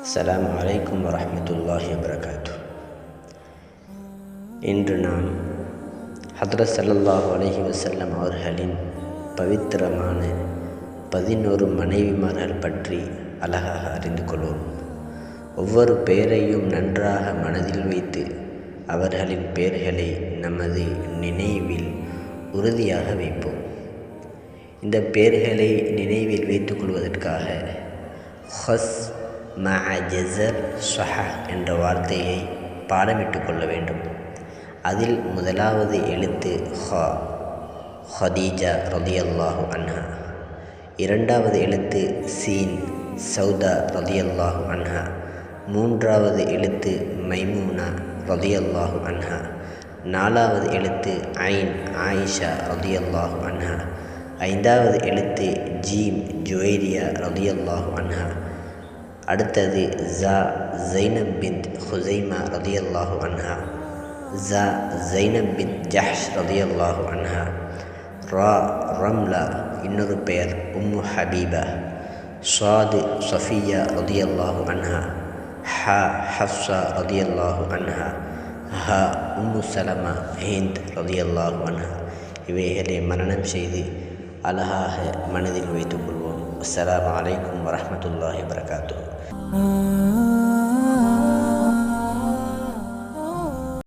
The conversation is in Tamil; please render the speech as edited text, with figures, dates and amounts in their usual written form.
அஸ்ஸலாமு அலைக்கும் வரஹ்மத்துல்லாஹி வபரகாத்து. இன்று நாம் ஹத்ரத் ஸல்லல்லாஹு அலைஹி வஸல்லம் அவர்களின் பவித்திரமான 11 மனைவிமார்கள் பற்றி அழகாக அறிந்து கொள்வோம். ஒவ்வொரு பெயரையும் நன்றாக மனதில் வைத்து அவர்களின் பெயர்களை நமது நினைவில் உறுதியாக வைப்போம். இந்த பெயர்களை நினைவில் வைத்துக் கொள்வதற்காக ஹஸ் மஅஜஸர் ஸஹ என்ற வார்த்தையை பாடமிட்டு கொள்ள வேண்டும். அதில் முதலாவது எழுத்து ஹ, ஹதீஜா ரலியல்லாஹு அன்ஹா. இரண்டாவது எழுத்து சீன், சௌதா ரலியல்லாஹு அன்ஹா. மூன்றாவது எழுத்து மைமூனா ரலியல்லாஹு அன்ஹா. நாலாவது எழுத்து ஐன், ஆயிஷா ரலியல்லாஹு அன்ஹா. ஐந்தாவது எழுத்து ஜீம், ஜுவைரியா ரலியல்லாஹு அன்ஹா. அடுத்தது ஜா, ஜைனப் பின்த் ஹுசைமா ரலியல்லாஹு அன்ஹா. ஜா, ஜைனப் பின்த் ஜஹ்ஷ் ரலியல்லாஹு அன்ஹா. ரா, ரம்லா, இன்னொரு பெயர் உம்மு ஹபீபா. ஸாது, சஃபியா ரலியல்லாஹு அன்ஹா. ஹா, ஹஃப்ஸா ரலியல்லாஹு அன்ஹா. ஹா, உம்மு சலமா ஹிந்த் ரலியல்லாஹு அன்ஹா. இவைகளை மனனம் செய்து அழகாக மனதில் வைத்துக் கொள்வோம். அஸ்ஸலாமு அலைக்கும் வரஹ்மத்துல்லாஹி வபரகாத்துஹு.